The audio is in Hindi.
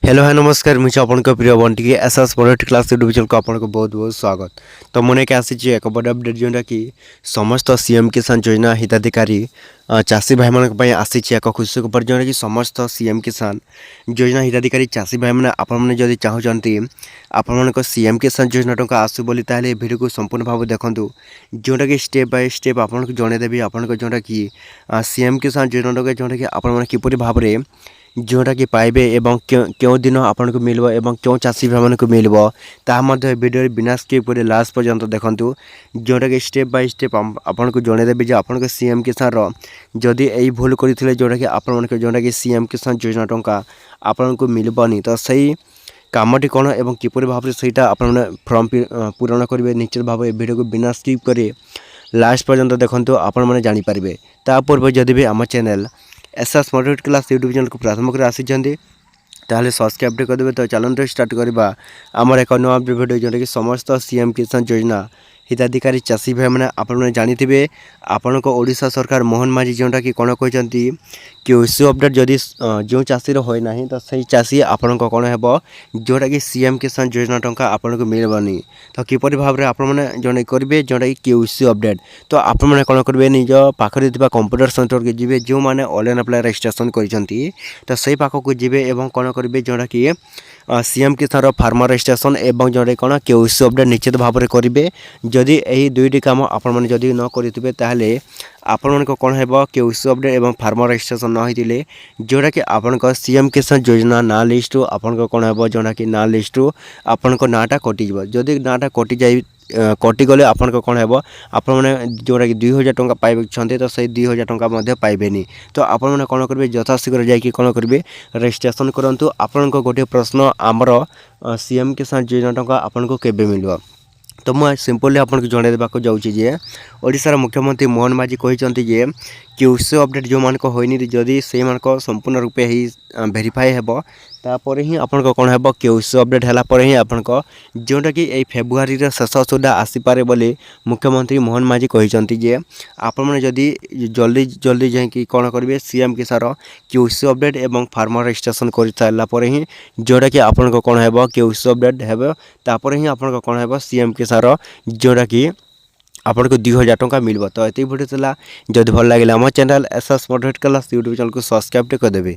हेलो है नमस्कार मुझे आपन प्रिय Bunty SS politics class YouTube channel को आपन बहुत बहुत स्वागत। तो मन के आसी एक बड़ अपडेट जोटा कि समस्त सीएम किसान योजना हिताधिकारी चाषी भाई मान आसी एक खुशी खबर जोटा कि समस्त सीएम किसान योजना हिताधिकारी चाषी भाई मैंने आपने जदि चाहते आपण सीएम किसान योजना टंका आसू बोली ताले भिडियो को संपूर्ण भाव देखूँ जोटा कि स्टेप बाय स्टेप आपको जनईदेवी आपन जोटा कि सीएम किसान योजना टंका जोटा कि आपण किपरि भाव में जोटा कि पाइबे एवं क्यों दिन आपन को मिलबो एवं क्यों चाषी भाई मान को मिलबो ता मध्ये वीडियो बिना स्किप करे लास्ट पर्यंत देखंतु जोटा कि स्टेप बाय स्टेप आपन को जनईदेवी जे आपन को सीएम किसान रो जदि एई भूल करथिले जोटा कि आपन मन को जोटा कि सीएम किसान योजना टंका आपन को मिलबनी तो सही कामटी कौन एवं किपर भाव सेटा आपन फॉर्म पूरण करेंगे निश्चित भाव वीडियो को बिना स्किप करे लास्ट पर्यंत देखंतु आपन माने जानि पारबे। ता पूर्व जदि भी आम channel SS politics class YouTube channel को प्रथम कर आसी ताहले सब्सक्राइब करदे। तो चलते स्टार्ट करवा आमर एक नुआ वीडियो जोटा कि समस्त सीएम किसान योजना हिताधिकारी चाषी भाई मैंने आपने जानी आपण को ओडिशा सरकार मोहन माझी जोटा कि कौन कहते कि इश्यू अपडेट जदि जो चाषीर हो ना तो सही चाषी आपण को कौन है जोटा कि सीएम किसान योजना टंका आपन को मिलबनी तो किपर भाव में आपने जन करेंगे जोटा कि इश्यू अपडेट तो आपने कौन करेंगे निज पाखे कंप्यूटर सेंटर के जी जो मैंने ऑनलाइन अप्लाई रजिस्ट्रेशन करते तो सही पाख को जी और कौन करेंगे जोटा कि सीएम किसान फार्मर रजिस्ट्रेशन एवं जोटा कौन के इश्यू अपडेट निश्चित भाव में करेंगे जदि यही दुईटी कम आपण जदि न करेंगे ताहले आपण कौन है के इश्यू अपडेट एवं फार्मर रजिस्ट्रेशन न होते जोटा कि आपण सीएम किसान योजना ना लिस्ट आपण कौन है जोटा कि ना लिस्ट आपण नाटा कटिज जदि नाटा कटि जाए कटिगले आपन कौन है आपने जोटा कि 2000 टंका पाइबे तो सही 2000 टंका पाइबेनी तो आपने कौन करेंगे यथाशीघ्र जाकि कौन करेंगे रजिस्ट्रेशन करूँ। आपन को गोटे प्रश्न आमर सीएम किसान योजना टंका आपन को केबे मिलबो तो मुझे सिंपली आपको जनईदेवाक जाऊँगी ओडिशार मुख्यमंत्री मोहन माझी कहते जे कि इश्यू अपडेट जो मान होनी जदि से संपूर्ण रूपे ही भेरीफाए हेबो तापर ही आपन कौन है के इश्यू अपडेट है ही आपन जोटा कि यही फेब्रुआरी शेष सुधा आसीपे बोली मुख्यमंत्री मोहन माझी कहते जे आपने जदि जल्दी जल्दी जाकि कौन करेंगे सीएम किसान के इश्यू अपडेट एवं फार्मर रजिस्ट्रेशन कर सारापर ही जोटा कि आपन कौन है के इश्यू अपडेट है तापर ही आपन कौन है सीएम किसान जोटा कि आपन को 2000 टंका मिलबो। तो ये वीडियो चला जदि भल लगे आम channel SS politics class YouTube channel को सब्सक्राइब कर देबे।